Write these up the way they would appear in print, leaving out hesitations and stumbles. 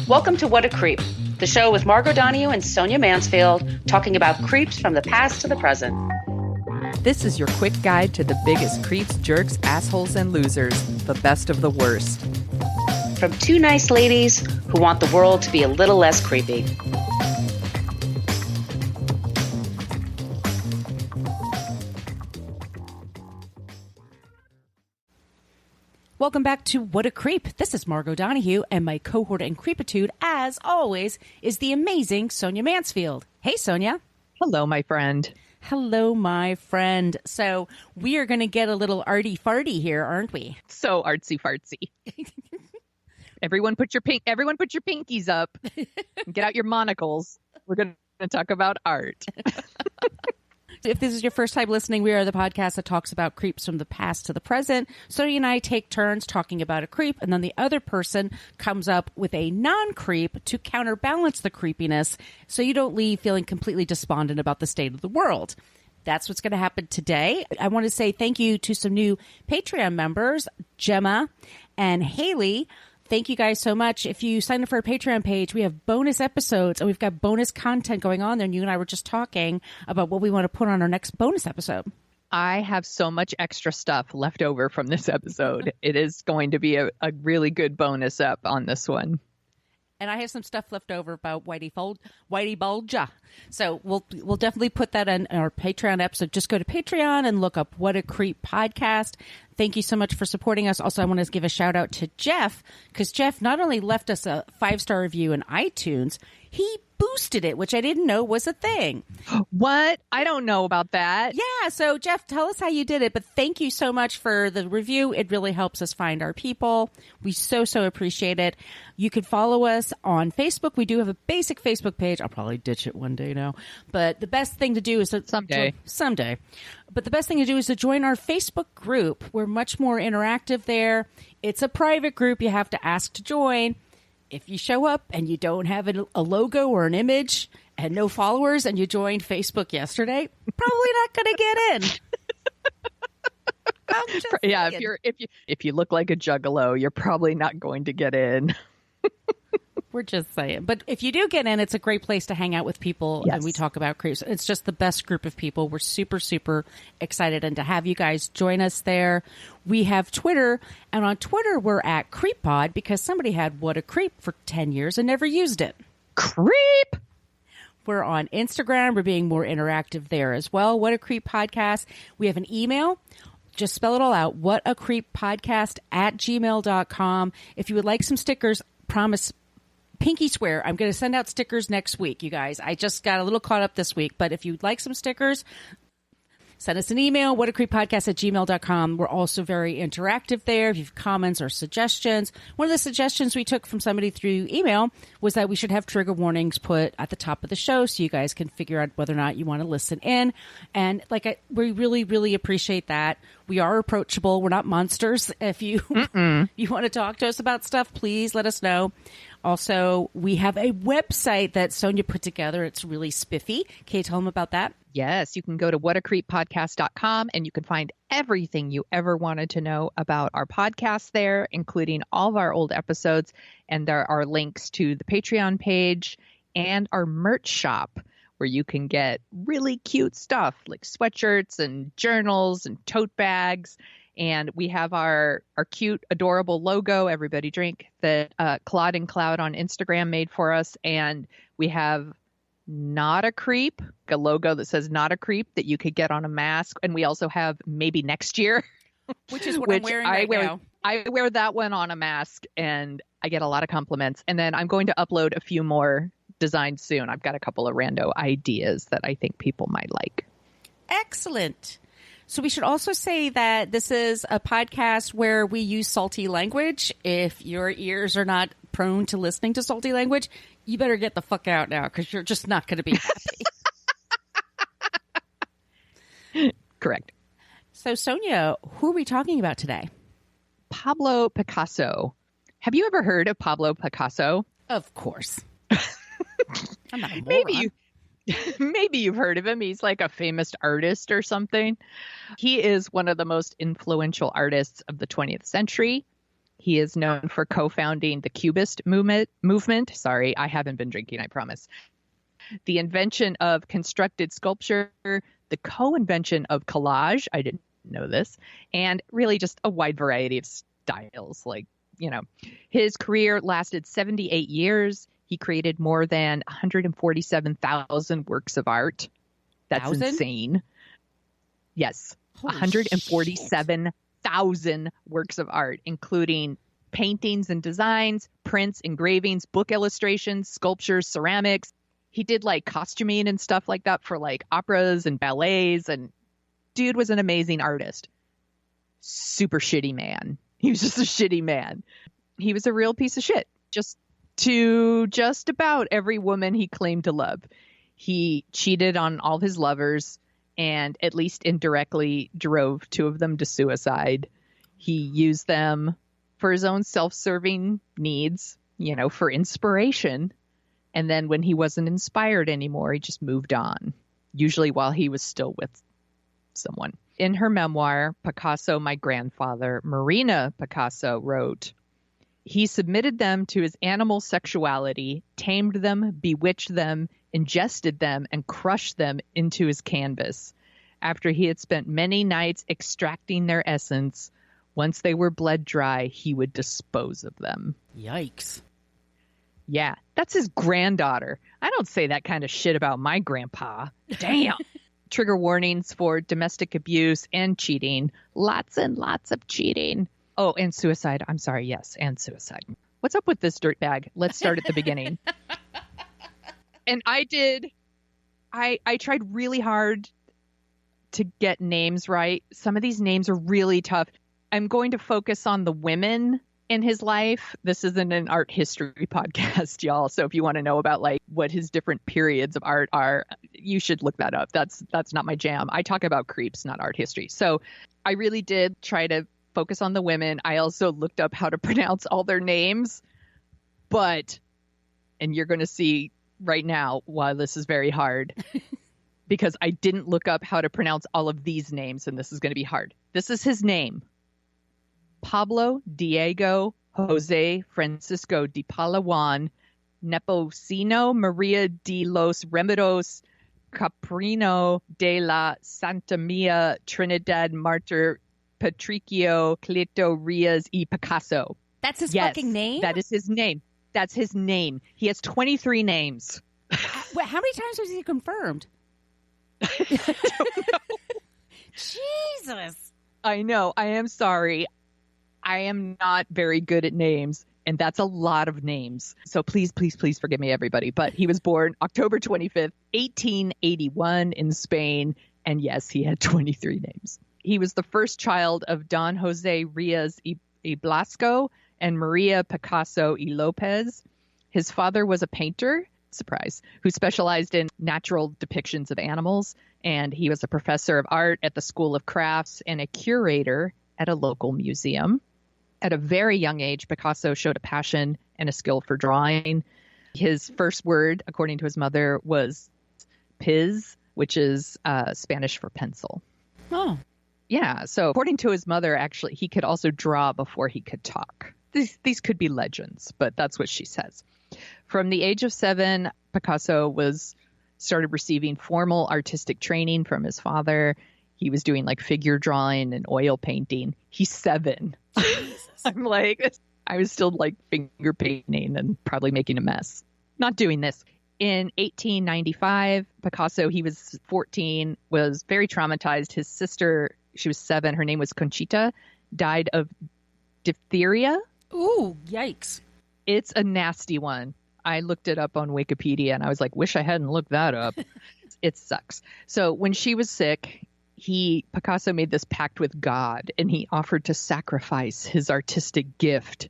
Welcome to What a Creep, the show with Margot Donahue and Sonia Mansfield talking about creeps from the past to the present. This is your quick guide to the biggest creeps, jerks, assholes, and losers, the best of the worst. From two nice ladies who want the world to be a little less creepy. Welcome back to What a Creep. This is Margot Donahue, and my cohort in creepitude, as always, is the amazing Sonia Mansfield. Hey, Sonia. Hello, my friend. Hello, my friend. So we are going to get a little arty-farty here, aren't we? So artsy-fartsy. Everyone put your pinkies up. Get out your monocles. We're going to talk about art. If this is your first time listening, we are the podcast that talks about creeps from the past to the present. Sonia and I take turns talking about a creep, and then the other person comes up with a non-creep to counterbalance the creepiness so you don't leave feeling completely despondent about the state of the world. That's what's going to happen today. I want to say thank you to some new Patreon members, Gemma and Haley. Thank you guys so much. If you sign up for our Patreon page, we have bonus episodes and we've got bonus content going on there. And you and I were just talking about what we want to put on our next bonus episode. I have so much extra stuff left over from this episode. It is going to be a really good bonus up on this one. And I have some stuff left over about Whitey Bulger. So we'll definitely put that in our Patreon episode. Just go to Patreon and look up What a Creep Podcast. Thank you so much for supporting us. Also, I want to give a shout out to Jeff, because Jeff not only left us a 5-star review in iTunes, he boosted it, which I didn't know was a thing. What? I don't know about that. Yeah. So Jeff, tell us how you did it. But thank you so much for the review. It really helps us find our people. We so appreciate it. You can follow us on Facebook. We do have a basic Facebook page. I'll probably ditch it one day now. But the best thing to do is someday. But the best thing to do is to join our Facebook group. We're much more interactive there. It's a private group. You have to ask to join. If you show up and you don't have a logo or an image and no followers and you joined Facebook yesterday, probably not going to get in. Yeah, if you look like a juggalo, you're probably not going to get in. We're just saying. But if you do get in, it's a great place to hang out with people. Yes. And we talk about creeps. It's just the best group of people. We're super excited and to have you guys join us there. We have Twitter, and on Twitter we're at CreepPod because somebody had What a Creep for 10 years and never used it. Creep! We're on Instagram. We're being more interactive there as well. What a Creep Podcast. We have an email. Just spell it all out. whatacreeppodcast@gmail.com. If you would like some stickers, promise, pinky swear, I'm going to send out stickers next week, you guys. I just got a little caught up this week, but if you'd like some stickers, send us an email, whatacreeppodcast@gmail.com. We're also very interactive there. If you have comments or suggestions, one of the suggestions we took from somebody through email was that we should have trigger warnings put at the top of the show so you guys can figure out whether or not you want to listen in. And we really appreciate that. We are approachable. We're not monsters. If you you want to talk to us about stuff, please let us know. Also, we have a website that Sonia put together. It's really spiffy. Can you tell them about that? Yes, you can go to whatacreeppodcast.com and you can find everything you ever wanted to know about our podcast there, including all of our old episodes. And there are links to the Patreon page and our merch shop where you can get really cute stuff like sweatshirts and journals and tote bags. And we have our cute, adorable logo, Everybody Drink, that Claude and Cloud on Instagram made for us. And we have Not a Creep, a logo that says Not a Creep that you could get on a mask. And we also have Maybe Next Year. Which is what I'm wearing now. I wear that one on a mask and I get a lot of compliments. And then I'm going to upload a few more designs soon. I've got a couple of rando ideas that I think people might like. Excellent. So we should also say that this is a podcast where we use salty language. If your ears are not prone to listening to salty language, you better get the fuck out now because you're just not going to be happy. Correct. So Sonia, who are we talking about today? Pablo Picasso. Have you ever heard of Pablo Picasso? Of course. I'm not a moron. Maybe you've heard of him. He's like a famous artist or something. He is one of the most influential artists of the 20th century. He is known for co-founding the Cubist movement. Sorry, I haven't been drinking, I promise. The invention of constructed sculpture, the co-invention of collage. I didn't know this. And really just a wide variety of styles. Like, you know, his career lasted 78 years. He created more than 147,000 works of art. That's 1,000? insane. Yes. Holy 147,000 works of art, including paintings and designs, prints, engravings, book illustrations, sculptures, ceramics. He did like costuming and stuff like that for like operas and ballets. And dude was an amazing artist. Super shitty man. He was just a shitty man. He was a real piece of shit. Just about every woman he claimed to love. He cheated on all his lovers and at least indirectly drove 2 of them to suicide. He used them for his own self-serving needs, you know, for inspiration. And then when he wasn't inspired anymore, he just moved on, usually while he was still with someone. In her memoir, Picasso, My Grandfather, Marina Picasso wrote, he submitted them to his animal sexuality, tamed them, bewitched them, ingested them, and crushed them into his canvas. After he had spent many nights extracting their essence, once they were bled dry, he would dispose of them. Yikes. Yeah, that's his granddaughter. I don't say that kind of shit about my grandpa. Damn. Trigger warnings for domestic abuse and cheating. Lots and lots of cheating. Oh, and suicide. I'm sorry. Yes, and suicide. What's up with this dirtbag? Let's start at the beginning. And I tried really hard to get names right. Some of these names are really tough. I'm going to focus on the women in his life. This isn't an art history podcast, y'all. So if you want to know about like what his different periods of art are, you should look that up. That's not my jam. I talk about creeps, not art history. So I really did try to focus on the women. I also looked up how to pronounce all their names, and you're going to see right now why this is very hard because I didn't look up how to pronounce all of these names, and this is going to be hard. This is his name. Pablo Diego Jose Francisco de Palawan Nepomuceno Maria de los Remedios Caprino de la Santa Mia Trinidad Martyr Patricio Cleto Rias y Picasso. That's his Yes, fucking name? that is his name. That's his name. He has 23 names. Wait, how many times was he confirmed? Jesus. I know. I am sorry. I am not very good at names, and that's a lot of names. So please, please, please forgive me, everybody. But he was born October 25th, 1881 in Spain. And yes, he had 23 names. He was the first child of Don Jose Rias y Blasco and Maria Picasso y Lopez. His father was a painter, surprise, who specialized in natural depictions of animals. And he was a professor of art at the School of Crafts and a curator at a local museum. At a very young age, Picasso showed a passion and a skill for drawing. His first word, according to his mother, was piz, which is Spanish for pencil. Oh. Yeah, so according to his mother, actually, he could also draw before he could talk. These could be legends, but that's what she says. From the age of 7, Picasso started receiving formal artistic training from his father. He was doing like figure drawing and oil painting. He's 7. I'm like, I was still like finger painting and probably making a mess. Not doing this. In 1895, Picasso, he was 14, was very traumatized. His sister, she was 7, her name was Conchita, died of diphtheria. Ooh, yikes. It's a nasty one. I looked it up on Wikipedia and I was like, wish I hadn't looked that up. It sucks. So when she was sick, Picasso made this pact with God, and he offered to sacrifice his artistic gift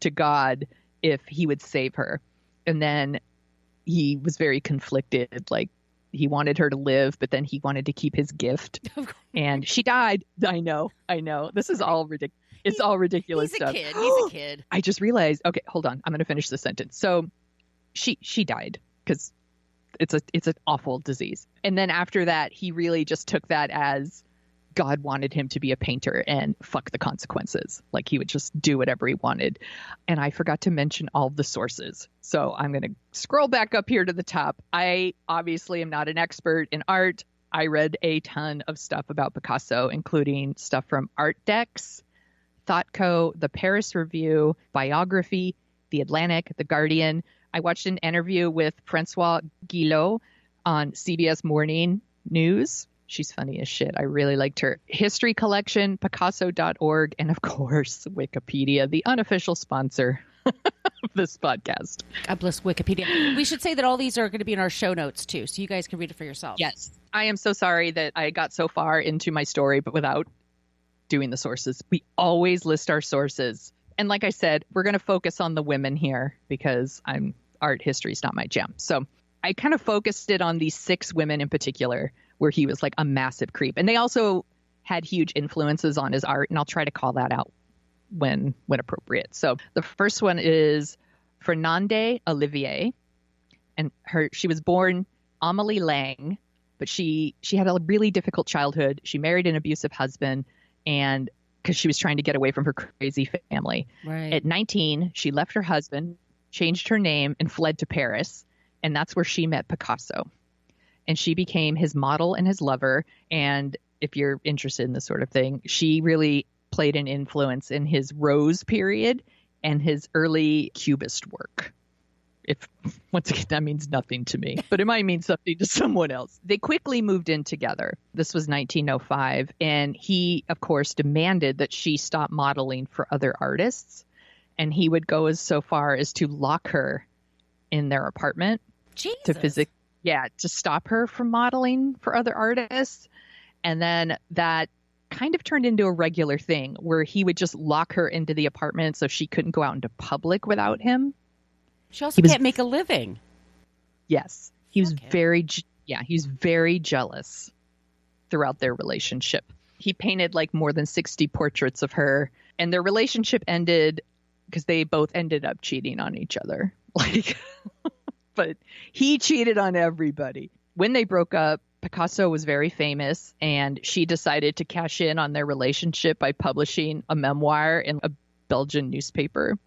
to God if he would save her. And then he was very conflicted. Like, he wanted her to live, but then he wanted to keep his gift. And she died. I know. This is all ridiculous. It's all ridiculous stuff. He's a kid. I just realized, okay, hold on. I'm going to finish the sentence. So she died because it's an awful disease. And then after that, he really just took that as God wanted him to be a painter and fuck the consequences. Like he would just do whatever he wanted. And I forgot to mention all the sources. So I'm going to scroll back up here to the top. I obviously am not an expert in art. I read a ton of stuff about Picasso, including stuff from Art Dex, ThoughtCo, the Paris Review, Biography, The Atlantic, The Guardian. I watched an interview with Francois Guillot on CBS Morning News. She's funny as shit. I really liked her. History Collection, Picasso.org, and of course, Wikipedia, the unofficial sponsor of this podcast. God bless Wikipedia. We should say that all these are going to be in our show notes too, so you guys can read it for yourself. Yes. I am so sorry that I got so far into my story, but without doing the sources. We always list our sources. And like I said, we're going to focus on the women here because art history is not my jam. So I kind of focused it on these 6 women in particular where he was like a massive creep. And they also had huge influences on his art. And I'll try to call that out when appropriate. So the first one is Fernande Olivier. And she was born Amélie Lang, but she had a really difficult childhood. She married an abusive husband and because she was trying to get away from her crazy family. Right. At 19, she left her husband, changed her name, and fled to Paris. And that's where she met Picasso. And she became his model and his lover. And if you're interested in this sort of thing, she really played an influence in his Rose period and his early Cubist work. Once again, that means nothing to me, but it might mean something to someone else. They quickly moved in together. This was 1905. And he, of course, demanded that she stop modeling for other artists. And he would go so far as to lock her in their apartment. Jesus. To stop her from modeling for other artists. And then that kind of turned into a regular thing where he would just lock her into the apartment so she couldn't go out into public without him. She also can't make a living. Yes. He was very jealous throughout their relationship. He painted like more than 60 portraits of her, and their relationship ended because they both ended up cheating on each other. But he cheated on everybody. When they broke up, Picasso was very famous, and she decided to cash in on their relationship by publishing a memoir in a Belgian newspaper.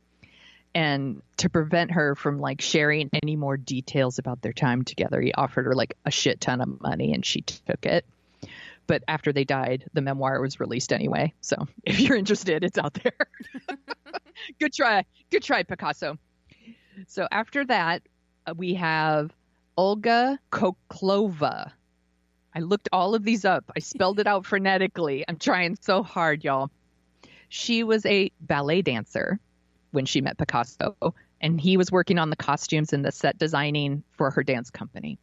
And to prevent her from like sharing any more details about their time together, he offered her like a shit ton of money and she took it. But after they died, the memoir was released anyway. So if you're interested, it's out there. Good try. Good try, Picasso. So after that, we have Olga Koklova. I looked all of these up. I spelled it out phonetically. I'm trying so hard, y'all. She was a ballet dancer when she met Picasso, and he was working on the costumes and the set designing for her dance company.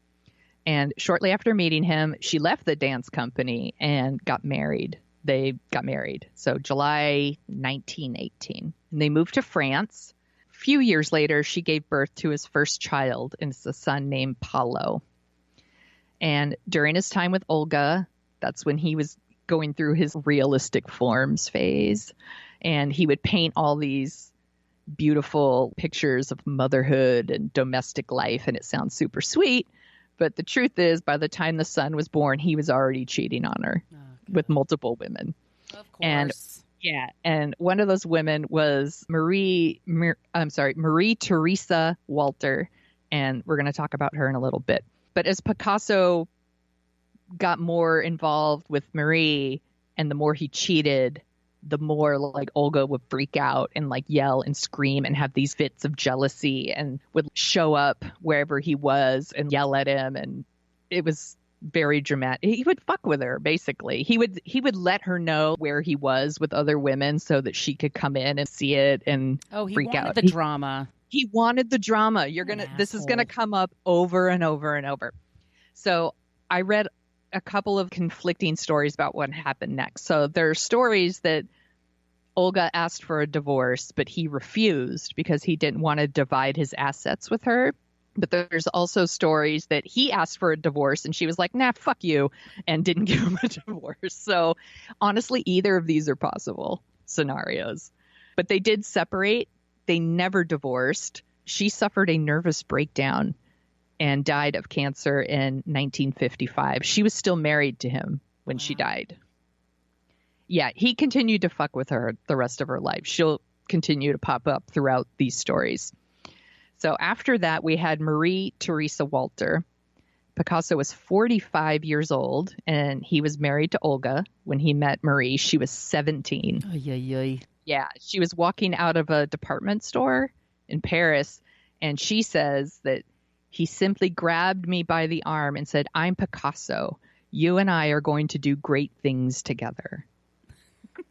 And shortly after meeting him, she left the dance company and got married. They got married. So July 1918. And they moved to France. A few years later, she gave birth to his first child, and it's a son named Pablo. And during his time with Olga, that's when he was going through his realistic forms phase. And he would paint all these beautiful pictures of motherhood and domestic life, and it sounds super sweet. But the truth is, by the time the son was born, he was already cheating on her with multiple women. Of course. And one of those women was Marie Teresa Walter, and we're going to talk about her in a little bit. But as Picasso got more involved with Marie, and the more he cheated, the more like Olga would freak out and like yell and scream and have these fits of jealousy and would show up wherever he was and yell at him. And it was very dramatic. He would fuck with her, basically. He would let her know where he was with other women so that she could come in and see it and freak out. The drama. He wanted the drama. This is gonna come up over and over and over. So I read a couple of conflicting stories about what happened next. So there are stories that Olga asked for a divorce, but he refused because he didn't want to divide his assets with her. But there's also stories that he asked for a divorce and she was like, nah, fuck you, and didn't give him a divorce. So honestly, either of these are possible scenarios. But they did separate. They never divorced. She suffered a nervous breakdown and died of cancer in 1955. She was still married to him when she died. Yeah, he continued to fuck with her the rest of her life. She'll continue to pop up throughout these stories. So after that, we had Marie Theresa Walter. Picasso was 45 years old, and he was married to Olga. When he met Marie, she was 17. Yeah, she was walking out of a department store in Paris, and she says that he simply grabbed me by the arm and said, "I'm Picasso. You and I are going to do great things together."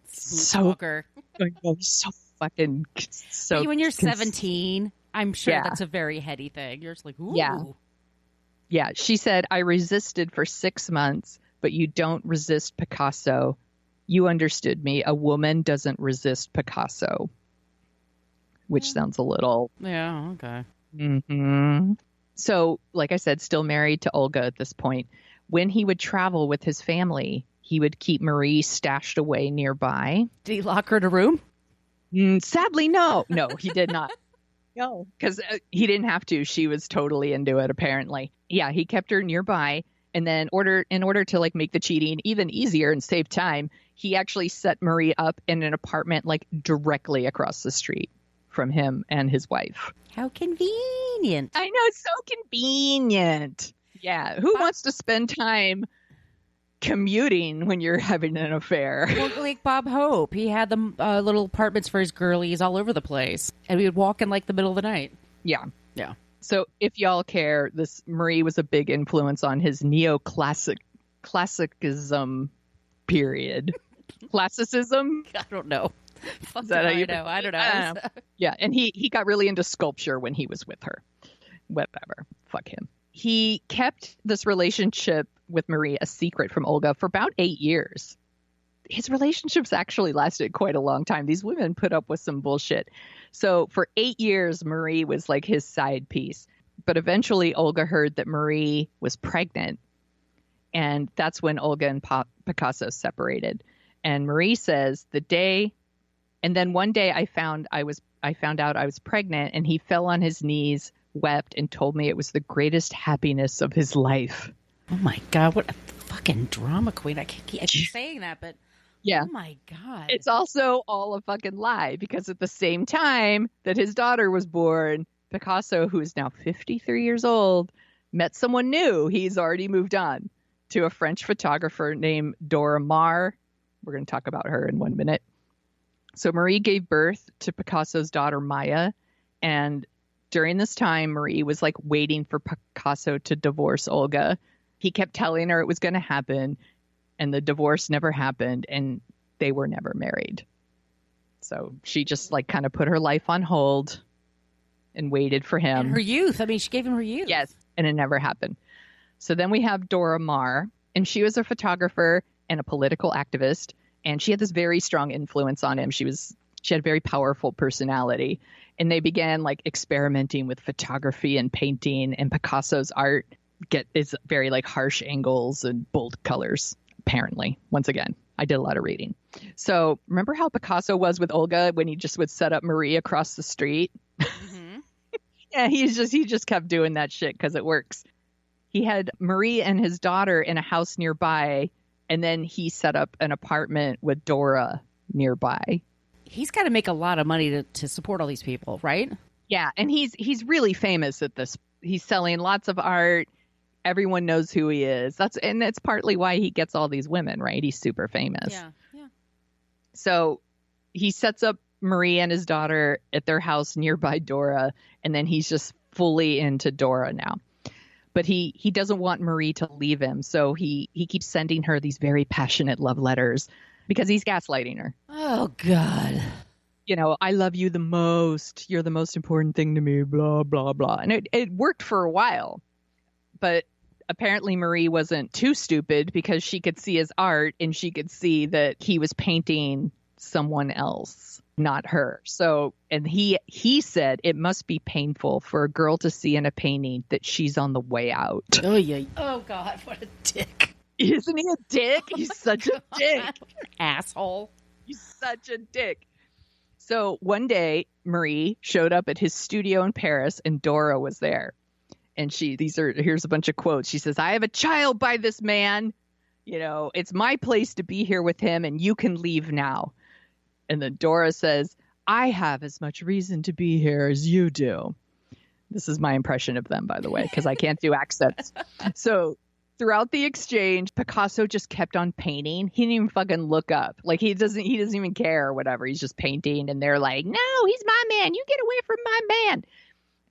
So fucking so. When you're 17, I'm sure that's a very heady thing. You're just like, ooh. Yeah. She said, "I resisted for 6 months, but you don't resist Picasso. You understood me. A woman doesn't resist Picasso." Which sounds a little. Yeah. Okay. Mm-hmm. So, like I said, still married to Olga at this point. When he would travel with his family, he would keep Marie stashed away nearby. Did he lock her in a room? Sadly, no. No, he did not. No, because he didn't have to. She was totally into it, apparently. Yeah, he kept her nearby. And then in order to like make the cheating even easier and save time, he actually set Marie up in an apartment like directly across the street from him and his wife. How convenient. I know, it's so convenient. Yeah, who wants to spend time commuting when you're having an affair? Well, like Bob Hope, he had the little apartments for his girlies all over the place, and we would walk in like the middle of the night. Yeah. Yeah. So if y'all care, this Marie was a big influence on his classicism period. Classicism? I don't know. Is that how you know? I don't know. Yeah, and he got really into sculpture when he was with her. Whatever. Fuck him. He kept this relationship with Marie a secret from Olga for about 8 years. His relationships actually lasted quite a long time. These women put up with some bullshit. So for 8 years, Marie was like his side piece. But eventually, Olga heard that Marie was pregnant. And that's when Olga and Picasso separated. And Marie says and then one day I found out I was pregnant, and he fell on his knees, wept, and told me it was the greatest happiness of his life. Oh my God, what a fucking drama queen. I keep saying that, but yeah. Oh my God. It's also all a fucking lie, because at the same time that his daughter was born, Picasso, who is now 53 years old, met someone new. He's already moved on to a French photographer named Dora Maar. We're going to talk about her in 1 minute. So Marie gave birth to Picasso's daughter, Maya. And during this time, Marie was like waiting for Picasso to divorce Olga. He kept telling her it was going to happen, and the divorce never happened, and they were never married. So she just like kind of put her life on hold and waited for him. And her youth. I mean, she gave him her youth. Yes. And it never happened. So then we have Dora Maar, and she was a photographer and a political activist. And she had this very strong influence on him. She had a very powerful personality. And they began like experimenting with photography and painting, and Picasso's art is very like harsh angles and bold colors, apparently. Once again, I did a lot of reading. So remember how Picasso was with Olga when he just would set up Marie across the street? Mm-hmm. Yeah, he just kept doing that shit because it works. He had Marie and his daughter in a house nearby, and then he set up an apartment with Dora nearby. He's got to make a lot of money to support all these people, right? Yeah, and he's really famous at this. He's selling lots of art. Everyone knows who he is. That's partly why he gets all these women, right? He's super famous. Yeah. So he sets up Marie and his daughter at their house nearby Dora, and then he's just fully into Dora now. But he doesn't want Marie to leave him, so he keeps sending her these very passionate love letters because he's gaslighting her. Oh, God. You know, I love you the most. You're the most important thing to me, blah, blah, blah. And it worked for a while. But apparently Marie wasn't too stupid, because she could see his art and she could see that he was painting someone else, not her. So, and he said it must be painful for a girl to see in a painting that she's on the way out. Oh, yeah. Oh, God, what a dick. Isn't he a dick? He's such a dick. Asshole. He's such a dick. So one day, Marie showed up at his studio in Paris, and Dora was there. And here's a bunch of quotes. She says, "I have a child by this man. It's my place to be here with him and you can leave now. And then Dora says, I have as much reason to be here as you do. This is my impression of them, by the way, because I can't do accents. So throughout the exchange, Picasso just kept on painting. He didn't even fucking look up. Like he doesn't even care or whatever. He's just painting. And they're like, no, he's my man. You get away from my man.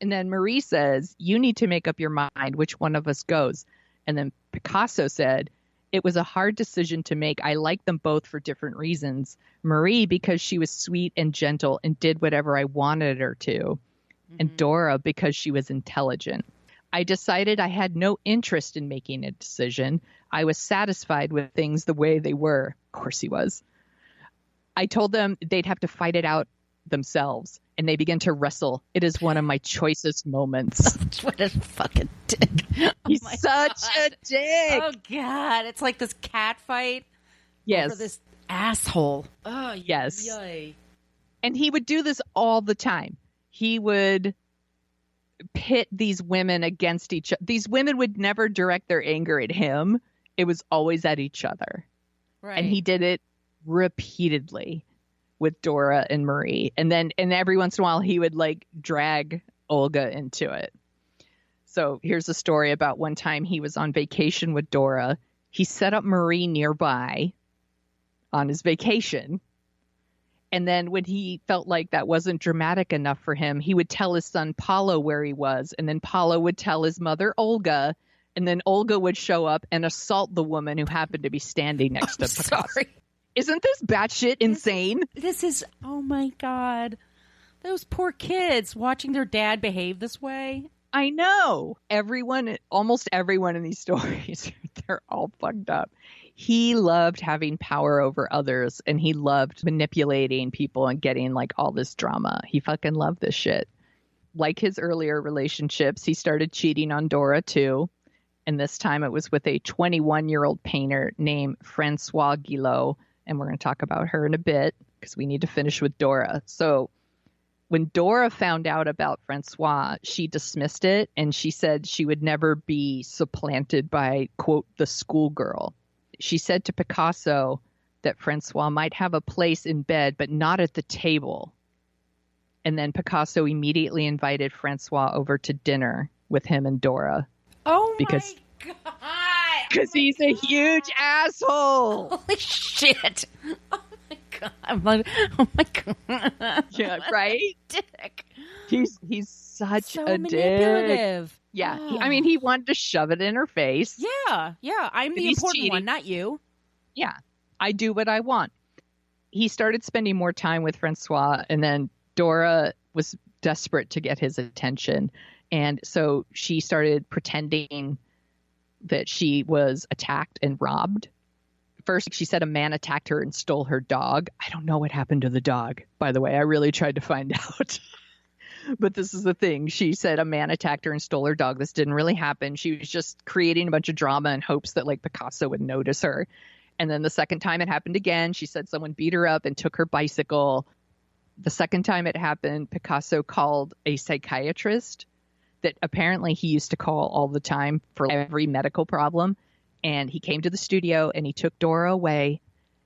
And then Marie says, you need to make up your mind which one of us goes. And then Picasso said, it was a hard decision to make. I like them both for different reasons. Marie, because she was sweet and gentle and did whatever I wanted her to. Mm-hmm. And Dora, because she was intelligent. I decided I had no interest in making a decision. I was satisfied with things the way they were. Of course he was. I told them they'd have to fight it out themselves. And they began to wrestle. It is one of my choicest moments. What a fucking dick. He's such a dick. Oh, God. It's like this cat fight. Yes. Over this asshole. Oh, yes. Yay. And he would do this all the time. He would pit these women against each other. These women would never direct their anger at him. It was always at each other. Right. And he did it repeatedly with Dora and Marie. And every once in a while he would like drag Olga into it. So here's a story about one time he was on vacation with Dora. He set up Marie nearby on his vacation. And then when he felt like that wasn't dramatic enough for him, he would tell his son Pablo where he was. And then Pablo would tell his mother Olga. And then Olga would show up and assault the woman who happened to be standing next to Picasso. Sorry. Isn't this batshit insane? This is, oh my God. Those poor kids watching their dad behave this way. I know. Almost everyone in these stories, they're all fucked up. He loved having power over others and he loved manipulating people and getting like all this drama. He fucking loved this shit. Like his earlier relationships, he started cheating on Dora too. And this time it was with a 21-year-old painter named Francois Guillot. And we're going to talk about her in a bit because we need to finish with Dora. So when Dora found out about Francois, she dismissed it and she said she would never be supplanted by, quote, the schoolgirl. She said to Picasso that Francois might have a place in bed, but not at the table. And then Picasso immediately invited Francois over to dinner with him and Dora. Oh, my God. Because he's a huge asshole. Holy shit. Oh, my God. I'm like, oh, my God. Yeah, right? Dick. He's such so a manipulative. dick. Yeah. Oh. He wanted to shove it in her face. Yeah. I'm the important one, not you. Yeah. I do what I want. He started spending more time with Francois, and then Dora was desperate to get his attention. And so she started pretending that she was attacked and robbed. First, she said a man attacked her and stole her dog. I don't know what happened to the dog, by the way. I really tried to find out. But this is the thing. She said a man attacked her and stole her dog. This didn't really happen. She was just creating a bunch of drama in hopes that like Picasso would notice her. And then the second time it happened again, she said someone beat her up and took her bicycle. The second time it happened, Picasso called a psychiatrist that apparently he used to call all the time for every medical problem. And he came to the studio and he took Dora away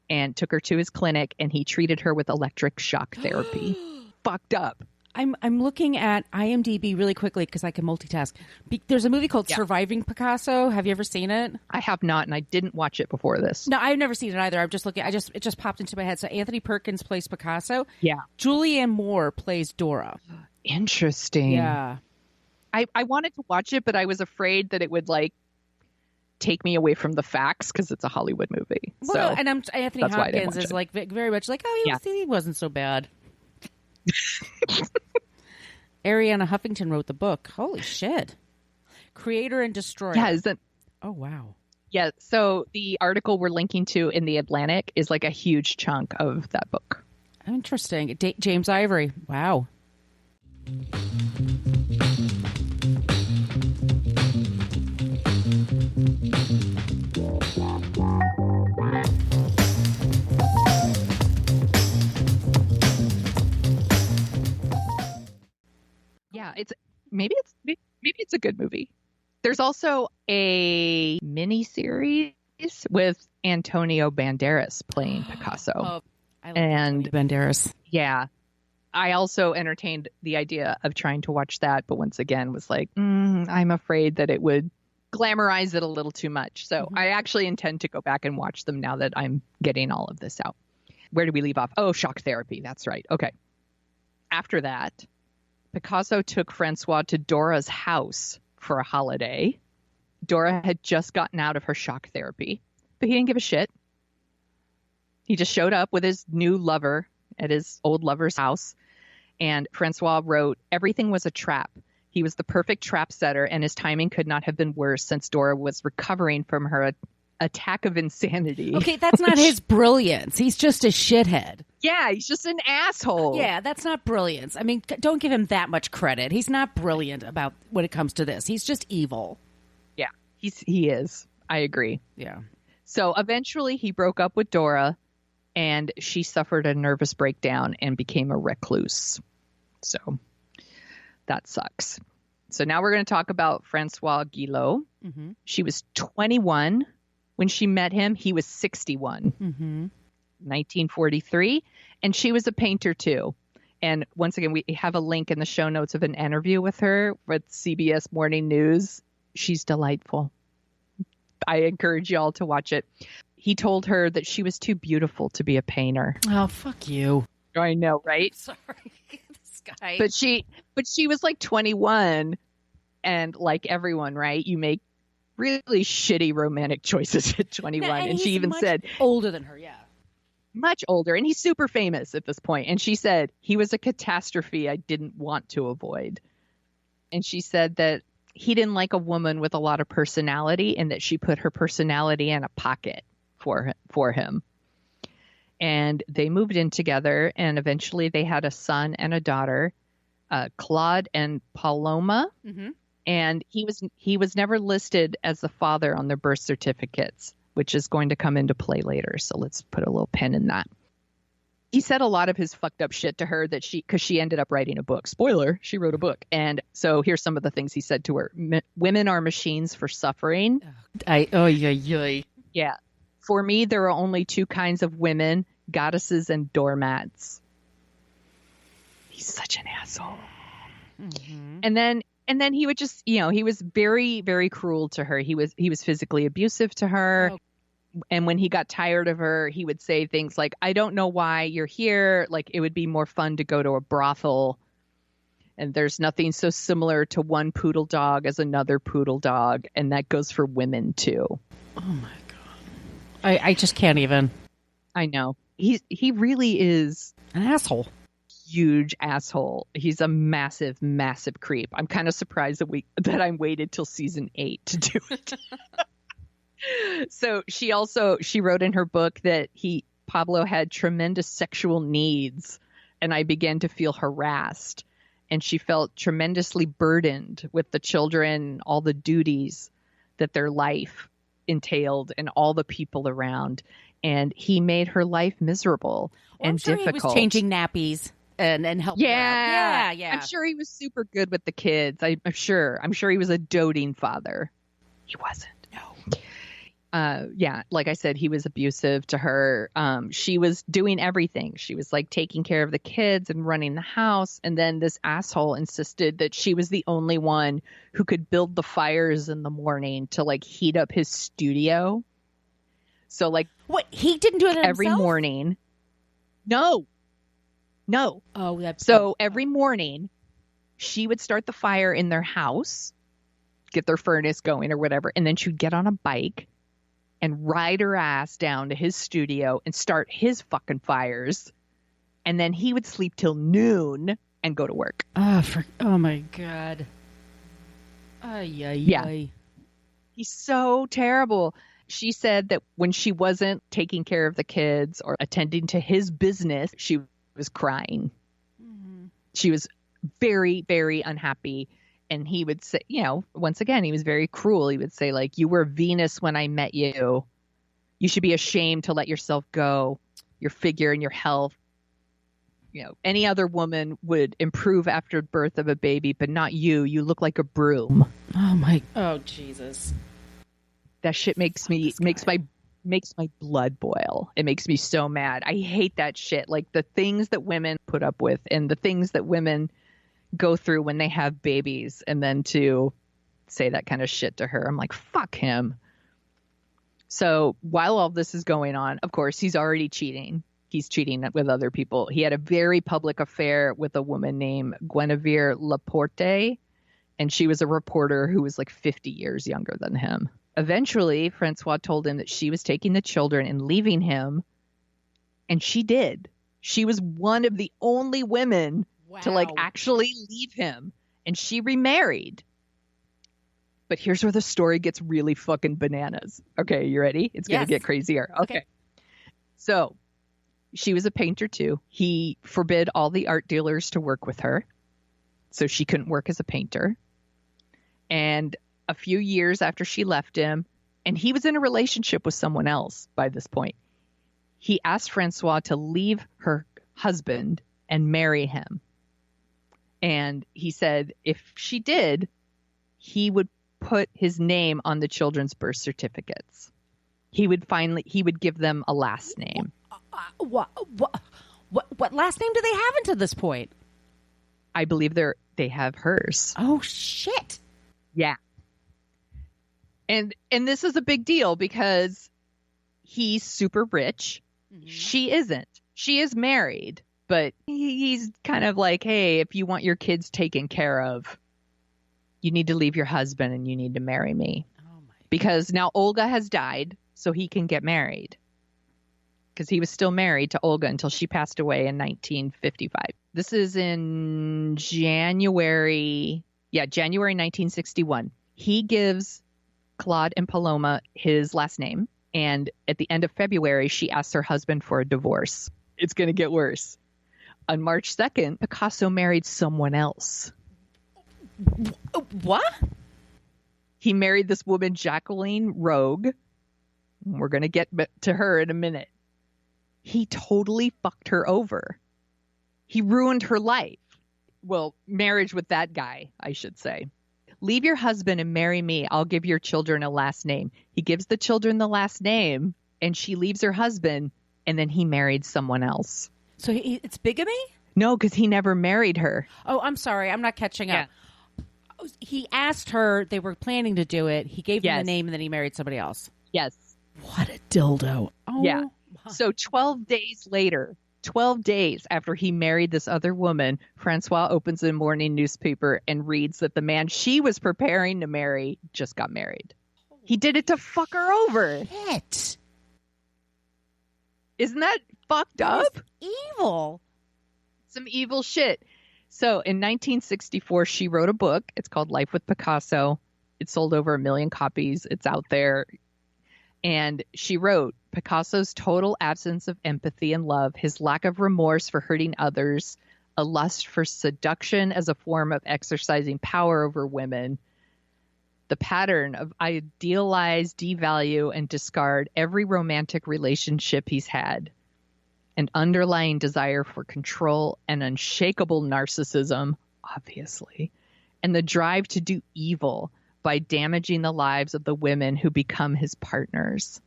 and took her to his clinic and he treated her with electric shock therapy. Fucked up. I'm looking at IMDb really quickly because I can multitask. There's a movie called Surviving Picasso. Have you ever seen it? I have not, and I didn't watch it before this. No, I've never seen it either. I'm just looking. It just popped into my head. So Anthony Perkins plays Picasso. Yeah. Julianne Moore plays Dora. Interesting. Yeah. I wanted to watch it, but I was afraid that it would like take me away from the facts because it's a Hollywood movie. Well, so and Anthony Hopkins is like very much like, oh, he wasn't so bad. Ariana Huffington wrote the book. Holy shit. Creator and Destroyer. Yeah, isn't... Oh, wow. Yeah, so the article we're linking to in The Atlantic is like a huge chunk of that book. Interesting. James Ivory. Wow. Yeah, maybe it's a good movie. There's also a mini series with Antonio Banderas playing Picasso. Oh, I love and Banderas. Yeah. I also entertained the idea of trying to watch that, but once again was like, I'm afraid that it would glamorize it a little too much. So I actually intend to go back and watch them now that I'm getting all of this out. Where did we leave off? Oh, shock therapy. That's right. Okay. After that, Picasso took Francois to Dora's house for a holiday. Dora had just gotten out of her shock therapy, but he didn't give a shit. He just showed up with his new lover at his old lover's house. And Francois wrote, everything was a trap. He was the perfect trap setter, and his timing could not have been worse since Dora was recovering from her attack of insanity. Okay, that's not his brilliance. He's just a shithead. Yeah, he's just an asshole. Yeah, that's not brilliance. I mean, don't give him that much credit. He's not brilliant about when it comes to this. He's just evil. Yeah, he is. I agree. Yeah. So eventually he broke up with Dora, and she suffered a nervous breakdown and became a recluse. So that sucks. So now we're going to talk about Francois Guillot. Mm-hmm. She was 21 when she met him. He was 61. 1943. And she was a painter too. And once again, we have a link in the show notes of an interview with her with CBS Morning News. She's delightful. I encourage y'all to watch it. He told her that she was too beautiful to be a painter. Oh, fuck you. I know, right? Sorry. This guy. But she was like 21, and like everyone, right? You make really shitty romantic choices at 21. And she even said older than her, yeah. Much older, and he's super famous at this point. And she said he was a catastrophe I didn't want to avoid. And she said that he didn't like a woman with a lot of personality, and that she put her personality in a pocket for him. And they moved in together, and eventually they had a son and a daughter, Claude and Paloma. Mm-hmm. And he was never listed as the father on their birth certificates, which is going to come into play later. So let's put a little pin in that. He said a lot of his fucked up shit to her because she ended up writing a book. Spoiler, she wrote a book. And so here's some of the things he said to her. Women are machines for suffering. Yeah. For me, there are only two kinds of women, goddesses and doormats. He's such an asshole. Mm-hmm. And then he would just, he was very, very cruel to her. He was physically abusive to her. Oh. And when he got tired of her, he would say things like, I don't know why you're here. Like, it would be more fun to go to a brothel. And there's nothing so similar to one poodle dog as another poodle dog. And that goes for women, too. Oh, my God. I just can't even. I know. He really is an asshole. Huge asshole. He's a massive, massive creep. I'm kind of surprised that I waited till season 8 to do it. So she wrote in her book that Pablo had tremendous sexual needs, and I began to feel harassed, and she felt tremendously burdened with the children, all the duties that their life entailed, and all the people around, and he made her life miserable and difficult. He was changing nappies and helping her out. Yeah. I'm sure he was super good with the kids. I'm sure he was a doting father. He wasn't. No. Like I said, he was abusive to her. She was doing everything. She was like taking care of the kids and running the house. And then this asshole insisted that she was the only one who could build the fires in the morning to like heat up his studio. So like, what? He didn't do it every himself? Morning. No. Oh, that's so every morning she would start the fire in their house, get their furnace going or whatever. And then she'd get on a bike and ride her ass down to his studio and start his fucking fires. And then he would sleep till noon and go to work. Oh my God. Yeah. He's so terrible. She said that when she wasn't taking care of the kids or attending to his business, she was crying. Mm-hmm. She was very, very unhappy. And he would say, once again, he was very cruel. He would say, like, you were Venus when I met you. You should be ashamed to let yourself go. Your figure and your health. Any other woman would improve after birth of a baby, but not you. You look like a broom. Oh, Jesus. That shit makes my blood boil. It makes me so mad. I hate that shit. Like the things that women put up with and the things that women go through when they have babies, and then to say that kind of shit to her. I'm like, fuck him. So while all this is going on, of course, he's already cheating. He's cheating with other people. He had a very public affair with a woman named Guinevere Laporte, and she was a reporter who was like 50 years younger than him. Eventually, Francois told him that she was taking the children and leaving him, and she did. She was one of the only women to like actually leave him, and she remarried. But here's where the story gets really fucking bananas. Okay, you ready? It's going to get crazier. Okay. So she was a painter too. He forbid all the art dealers to work with her, so she couldn't work as a painter. And a few years after she left him, and he was in a relationship with someone else by this point, he asked Francois to leave her husband and marry him. And he said if she did, he would put his name on the children's birth certificates. He would give them a last name. What last name do they have until this point? I believe they have hers. Oh shit. Yeah. And this is a big deal because he's super rich. Mm-hmm. She isn't. She is married, but he's kind of like, hey, if you want your kids taken care of, you need to leave your husband and you need to marry me. Oh my. Because now Olga has died, so he can get married. Because he was still married to Olga until she passed away in 1955. This is in January 1961. He gives Claude and Paloma his last name, and at the end of February, she asks her husband for a divorce. It's going to get worse. On March 2nd, Picasso married someone else. What? He married this woman, Jacqueline Rogue. We're going to get to her in a minute. He totally fucked her over. He ruined her life. Well, marriage with that guy, I should say. Leave your husband and marry me. I'll give your children a last name. He gives the children the last name, and she leaves her husband, and then he married someone else. So it's bigamy? No, because he never married her. Oh, I'm sorry. I'm not catching up. He asked her, they were planning to do it. He gave them the name, and then he married somebody else. Yes. What a dildo. Oh, yeah. So 12 days later, 12 days after he married this other woman, Francois opens a morning newspaper and reads that the man she was preparing to marry just got married. He did it to fuck her over. Shit. Isn't that fucked up? Evil. Some evil shit. So in 1964, she wrote a book. It's called Life with Picasso. It sold over 1 million copies. It's out there. And she wrote, Picasso's total absence of empathy and love, his lack of remorse for hurting others, a lust for seduction as a form of exercising power over women, the pattern of idealize, devalue, and discard every romantic relationship he's had, an underlying desire for control and unshakable narcissism, obviously, and the drive to do evil by damaging the lives of the women who become his partners.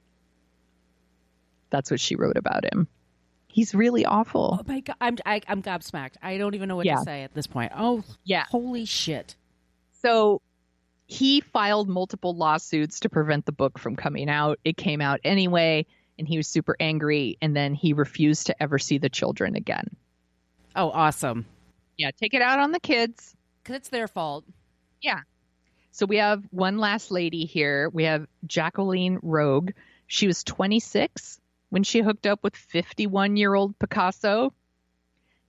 That's what she wrote about him. He's really awful. Oh my God, I'm gobsmacked. I don't even know what to say at this point. Oh, yeah. Holy shit. So he filed multiple lawsuits to prevent the book from coming out. It came out anyway, and he was super angry, and then he refused to ever see the children again. Oh, awesome. Yeah, take it out on the kids. Because it's their fault. Yeah. So we have one last lady here. We have Jacqueline Rogue. She was 26 when she hooked up with 51-year-old Picasso.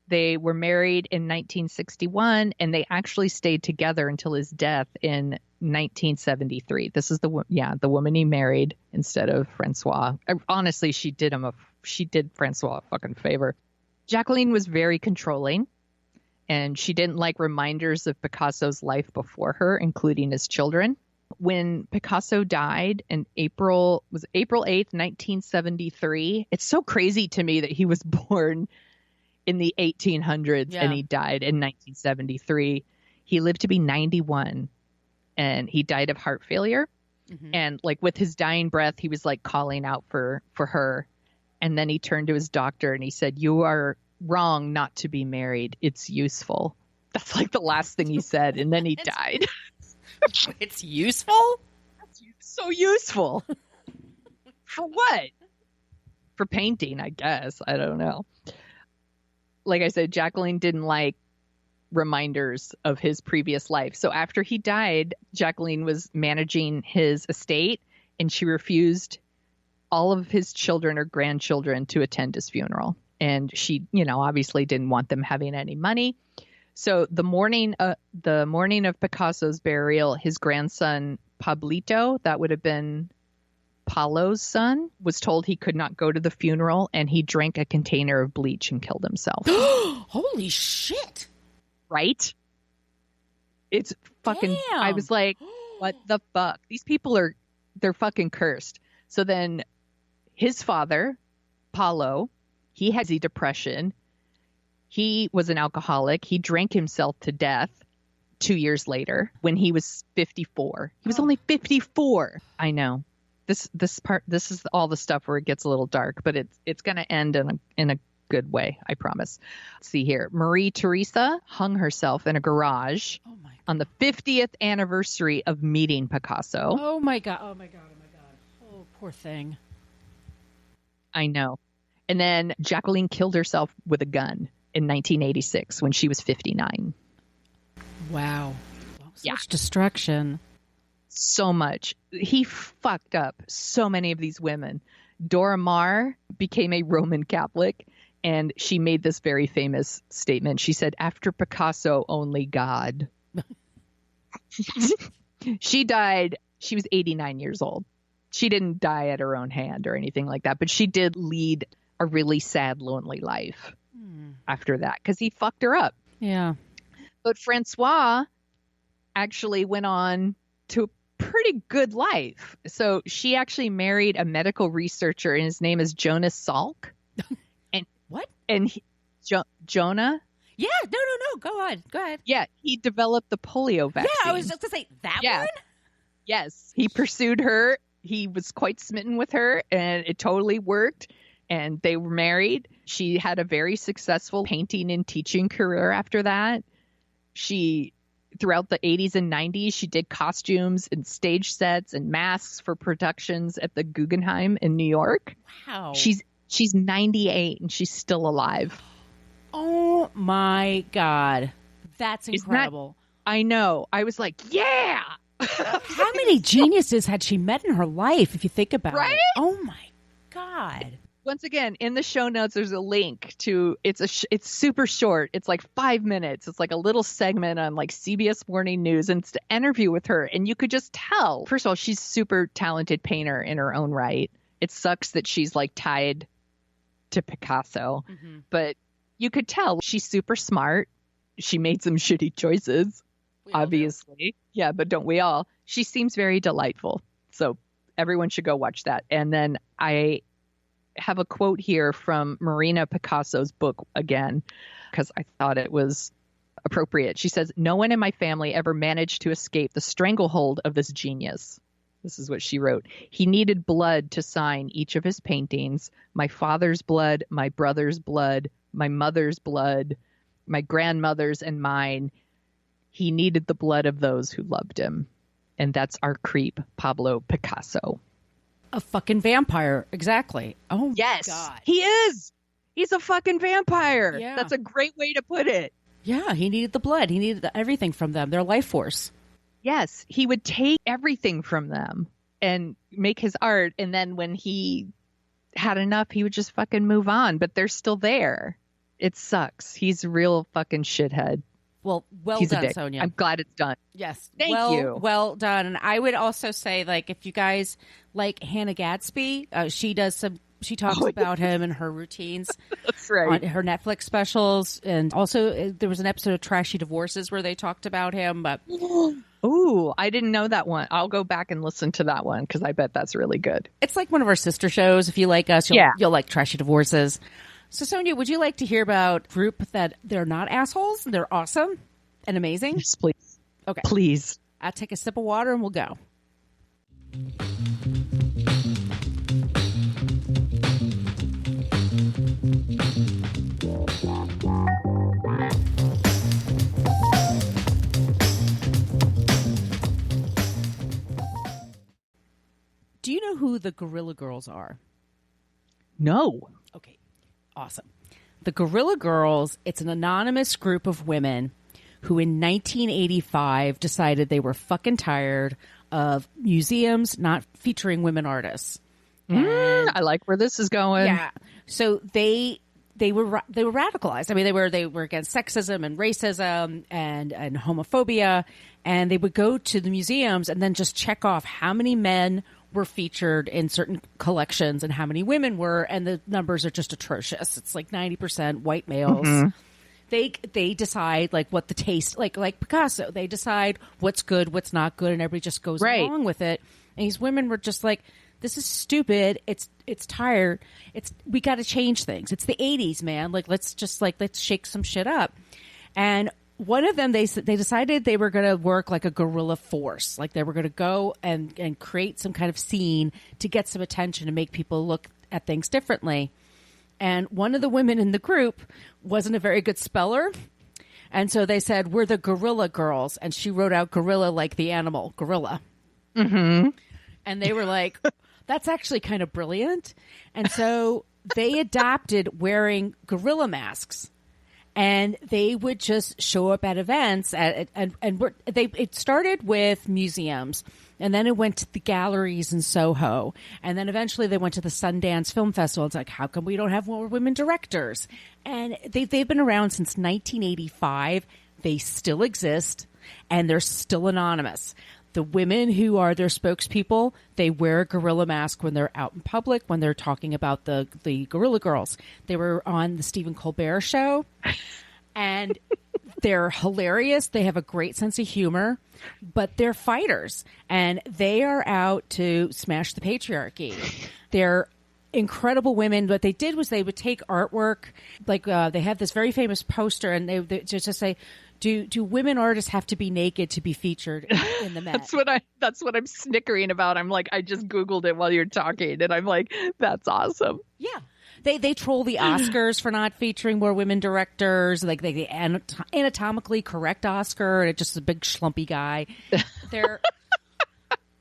They were married in 1961, and they actually stayed together until his death in 1973. This is the woman he married instead of Francois. Honestly, she did Francois a fucking favor. Jacqueline was very controlling, and she didn't like reminders of Picasso's life before her, including his children. When Picasso died in April 8th, 1973, it's so crazy to me that he was born in the 1800s and he died in 1973. He lived to be 91, and he died of heart failure. And like with his dying breath, he was like calling out for her. And then he turned to his doctor and he said, "You are wrong not to be married. It's useful." That's like the last thing he said. And then he died. It's useful? So useful. For what? For painting, I guess. I don't know. Like I said, Jacqueline didn't like reminders of his previous life. So after he died, Jacqueline was managing his estate and she refused all of his children or grandchildren to attend his funeral. And she, obviously didn't want them having any money. So the morning of Picasso's burial, his grandson Pablito, that would have been Pablo's son, was told he could not go to the funeral, and he drank a container of bleach and killed himself. Holy shit. Right? It's fucking, Damn. I was like, what the fuck? These people they're fucking cursed. So then his father, Pablo, he had depression. He was an alcoholic. He drank himself to death 2 years later when he was 54. He was only 54. I know. This is all the stuff where it gets a little dark, but it's going to end in a good way, I promise. Let's see here. Marie Theresa hung herself in a garage on the 50th anniversary of meeting Picasso. Oh my God. Oh my God. Oh my God. Oh, poor thing. I know. And then Jacqueline killed herself with a gun in 1986 when she was 59. Wow. So much destruction. So much. He fucked up so many of these women. Dora Maar became a Roman Catholic, and she made this very famous statement. She said, "After Picasso, only God." She died. She was 89 years old. She didn't die at her own hand or anything like that, but she did lead a really sad, lonely life after that because he fucked her up. Yeah. But Francois actually went on to a pretty good life. So she actually married a medical researcher, and his name is Jonas Salk. And what? And Jonah? Yeah. No. Go ahead. Yeah. He developed the polio vaccine. Yeah, I was just going to say that one. Yes. He pursued her. He was quite smitten with her, and it totally worked. And they were married. She had a very successful painting and teaching career after that. Throughout the 80s and 90s, she did costumes and stage sets and masks for productions at the Guggenheim in New York. Wow. She's 98 and she's still alive. Oh my God. That's incredible. I know. I was like, yeah. How many geniuses had she met in her life, if you think about it? Oh my God. Once again, in the show notes, there's a link to it's super short. It's like 5 minutes. It's like a little segment on like CBS Morning News, and it's an interview with her. And you could just tell. First of all, she's a super talented painter in her own right. It sucks that she's like tied to Picasso, but you could tell she's super smart. She made some shitty choices, obviously. Yeah, but don't we all? She seems very delightful. So everyone should go watch that. And then I have a quote here from Marina Picasso's book again, because I thought it was appropriate. She says, "No one in my family ever managed to escape the stranglehold of this genius." This is what she wrote. "He needed blood to sign each of his paintings. My father's blood, my brother's blood, my mother's blood, my grandmother's and mine. He needed the blood of those who loved him." And that's our creep, Pablo Picasso. A fucking vampire. Exactly. Oh, yes, God. He is. He's a fucking vampire. Yeah. That's a great way to put it. Yeah, he needed the blood. He needed everything from them, their life force. Yes, he would take everything from them and make his art. And then when he had enough, he would just fucking move on. But they're still there. It sucks. He's a real fucking shithead. Well He's done, Sonia. I'm glad it's done. Yes. Thank you. Well done. And I would also say, like, if you guys like Hannah Gadsby, she talks about him and her routines. That's right. On her Netflix specials. And also there was an episode of Trashy Divorces where they talked about him. But ooh, I didn't know that one. I'll go back and listen to that one because I bet that's really good. It's like one of our sister shows. If you like us, you'll like Trashy Divorces. So, Sonia, would you like to hear about a group that they're not assholes? They're awesome and amazing? Yes, please. Okay. Please. I'll take a sip of water and we'll go. Do you know who the Gorilla Girls are? No. Okay, awesome. The Gorilla Girls, it's an anonymous group of women who in 1985 decided they were fucking tired of museums not featuring women artists. I like where this is going. Yeah. So they were radicalized. I mean, they were against sexism and racism and homophobia, and they would go to the museums and then just check off how many men were featured in certain collections and how many women were, and the numbers are just atrocious. It's like 90% white males. Mm-hmm. They decide like what the taste, like Picasso, they decide what's good, what's not good, and everybody just goes along with it. And these women were just like, this is stupid. It's tired. We got to change things. It's the 80s, man. Like, let's shake some shit up. And one of them, they decided they were going to work like a guerrilla force. Like they were going to go and create some kind of scene to get some attention and make people look at things differently. And one of the women in the group wasn't a very good speller. And so they said, we're the Gorilla Girls. And she wrote out gorilla like the animal, gorilla. Mm-hmm. And they were like, that's actually kind of brilliant. And so they adopted wearing gorilla masks. And they would just show up at events, it started with museums, and then it went to the galleries in Soho, and then eventually they went to the Sundance Film Festival. It's like, how come we don't have more women directors? And they've been around since 1985. They still exist, and they're still anonymous. The women who are their spokespeople, they wear a gorilla mask when they're out in public, when they're talking about the Gorilla Girls. They were on the Stephen Colbert show, and they're hilarious. They have a great sense of humor, but they're fighters, and they are out to smash the patriarchy. They're incredible women. What they did was they would take artwork, like they have this very famous poster, and they just say, Do women artists have to be naked to be featured in the Met? That's what I'm snickering about. I'm like, I just Googled it while you're talking, and I'm like, that's awesome. Yeah. They troll the Oscars for not featuring more women directors. Like they anatomically correct Oscar, and it's just a big schlumpy guy.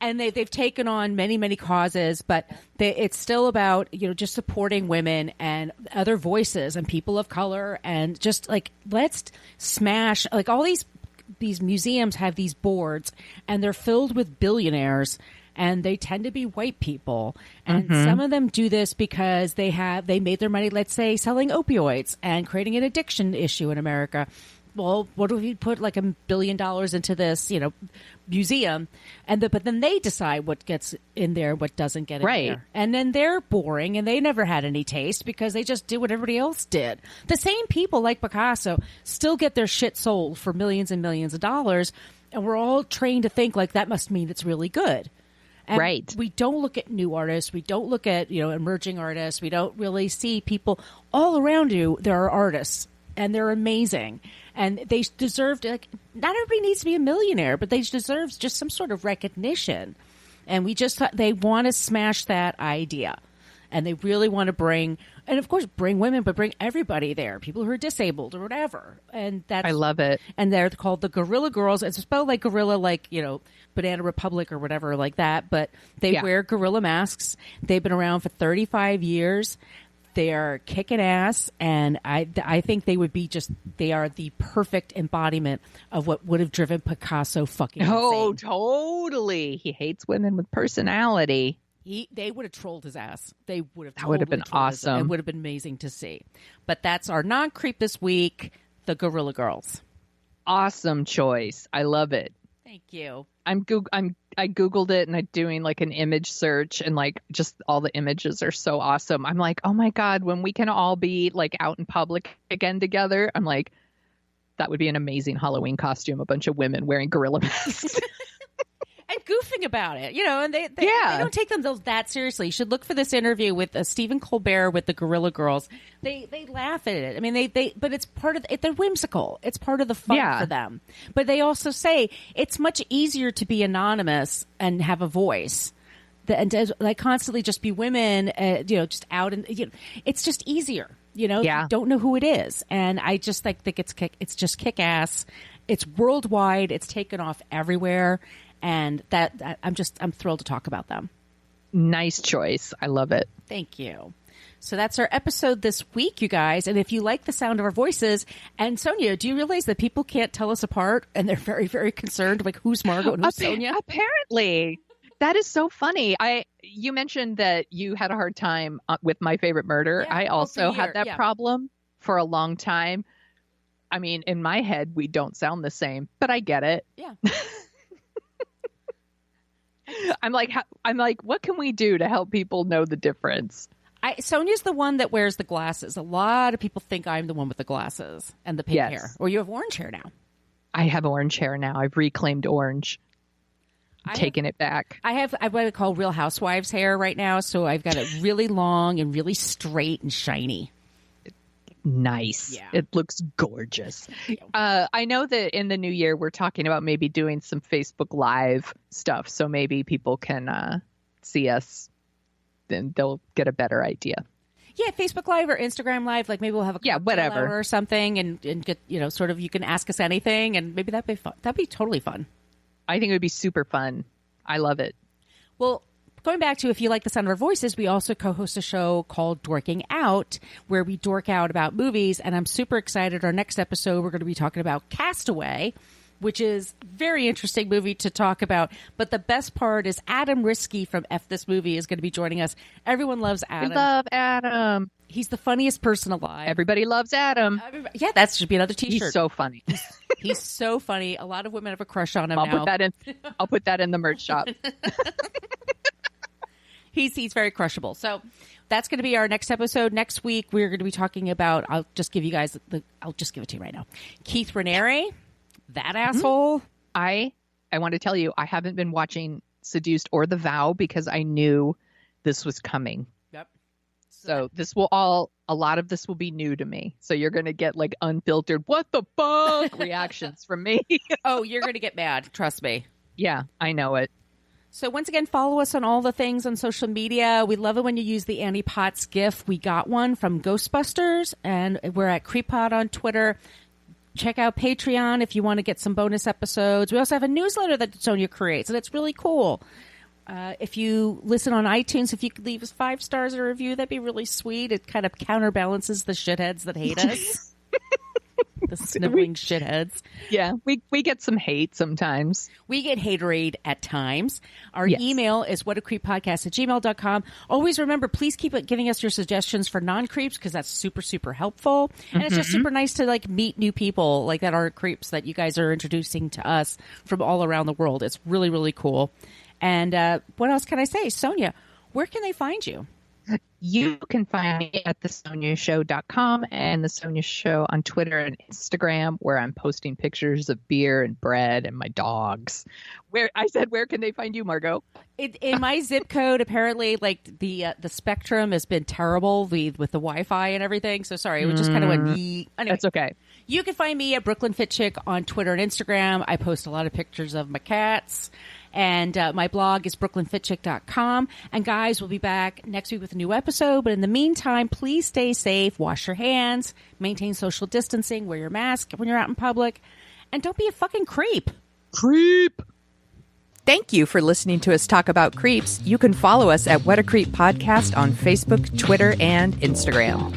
And they've taken on many, many causes, but it's still about, just supporting women and other voices and people of color, and just like, let's smash, like all these museums have these boards, and they're filled with billionaires, and they tend to be white people. And some of them do this because they made their money, let's say, selling opioids and creating an addiction issue in America. Well, what if we put like $1 billion into this, museum, but then they decide what gets in there, what doesn't get in there. And then they're boring, and they never had any taste because they just did what everybody else did. The same people like Picasso still get their shit sold for millions and millions of dollars, and we're all trained to think like that must mean it's really good. And we don't look at new artists. We don't look at, emerging artists. We don't really see people all around you. There are artists, and they're amazing. And they deserve not everybody needs to be a millionaire, but they deserve just some sort of recognition. And they want to smash that idea. And they really want to bring women, but bring everybody there, people who are disabled or whatever. And I love it. And they're called the Gorilla Girls. It's spelled like gorilla, like, Banana Republic or whatever like that. But they wear gorilla masks. They've been around for 35 years. They are kicking ass, and I think they are the perfect embodiment of what would have driven Picasso fucking insane. Oh, totally. He hates women with personality. They would have trolled his ass. They would have. That would have been awesome. It would have been amazing to see. But that's our non-creep this week, the Gorilla Girls. Awesome choice. I love it. Thank you. I Googled it, and I'm doing like an image search, and like just all the images are so awesome. I'm like, oh my God, when we can all be like out in public again together, I'm like, that would be an amazing Halloween costume. A bunch of women wearing gorilla masks. And goofing about it, and they don't take them that seriously. You should look for this interview with Stephen Colbert with the Gorilla Girls. They laugh at it. I mean, but it's part of they're whimsical. It's part of the fun for them. But they also say it's much easier to be anonymous and have a voice and to, like, constantly just be women, just out, and it's just easier. You don't know who it is, and I just think it's just kick ass. It's worldwide. It's taken off everywhere, and that I'm thrilled to talk about them. Nice choice. I love it. Thank you. So that's our episode this week, you guys. And if you like the sound of our voices, and Sonia, do you realize that people can't tell us apart, and they're very, very concerned, like, who's Margot and who's Sonia? Apparently. That is so funny. You mentioned that you had a hard time with My Favorite Murder. Yeah, I also had that problem for a long time. I mean, in my head, we don't sound the same, but I get it. Yeah. I'm like, what can we do to help people know the difference? Sonia's the one that wears the glasses. A lot of people think I'm the one with the glasses and the pink hair. Or you have orange hair now. I have orange hair now. I've reclaimed orange. Taking it back. I have what I call Real Housewives hair right now, so I've got it really long and really straight and shiny. Nice. Yeah. It looks gorgeous. I know that in the new year we're talking about maybe doing some Facebook Live stuff, so maybe people can see us, then they'll get a better idea. Yeah, Facebook Live or Instagram Live, like maybe we'll have a whatever or something, and get sort of, you can ask us anything, and maybe that'd be fun. That'd be totally fun. I think it would be super fun. I love it. Well, going back to, if you like the sound of our voices, we also co-host a show called Dorking Out, where we dork out about movies. And I'm super excited. Our next episode, we're going to be talking about Castaway, which is a very interesting movie to talk about. But the best part is Adam Risky from F This Movie is going to be joining us. Everyone loves Adam. We love Adam. He's the funniest person alive. Everybody loves Adam. Yeah, that should be another T-shirt. He's so funny. He's so funny. A lot of women have a crush on him now. I'll put that in the merch shop. He's very crushable. So that's going to be our next episode. Next week, we're going to be talking about, I'll just give it to you right now. Keith Raniere, that asshole. I want to tell you, I haven't been watching Seduced or The Vow because I knew this was coming. Yep. So a lot of this will be new to me. So you're going to get like unfiltered, what the fuck reactions from me. Oh, you're going to get mad. Trust me. Yeah, I know it. So once again, follow us on all the things on social media. We love it when you use the Annie Potts GIF. We got one from Ghostbusters, and we're at CreepPod on Twitter. Check out Patreon if you want to get some bonus episodes. We also have a newsletter that Sonia creates, and it's really cool. If you listen on iTunes, if you could leave us 5 stars a review, that'd be really sweet. It kind of counterbalances the shitheads that hate us. The sniveling shitheads. Yeah, we get some hate sometimes. We get haterade at times. Our email is whatacreeppodcast@gmail.com. Always remember, please keep giving us your suggestions for non-creeps, because that's super, super helpful. And it's just super nice to like meet new people like that aren't creeps that you guys are introducing to us from all around the world. It's really, really cool. And what else can I say? Sonia, where can they find you? You can find me at thesoniashow.com and The Sonia Show on Twitter and Instagram, where I'm posting pictures of beer and bread and my dogs. Where can they find you, Margot? In my zip code, apparently, like the spectrum has been terrible with the Wi-Fi and everything. So sorry, it was just kind of anyway, that's okay. You can find me at Brooklyn Fit Chick on Twitter and Instagram. I post a lot of pictures of my cats. And my blog is brooklynfitchick.com. And guys, we'll be back next week with a new episode. But in the meantime, please stay safe, wash your hands, maintain social distancing, wear your mask when you're out in public, and don't be a fucking creep. Creep. Thank you for listening to us talk about creeps. You can follow us at What a Creep Podcast on Facebook, Twitter, and Instagram.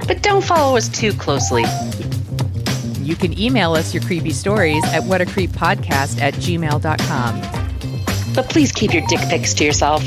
But don't follow us too closely. You can email us your creepy stories at whatacreeppodcast@gmail.com. But please keep your dick pics to yourself.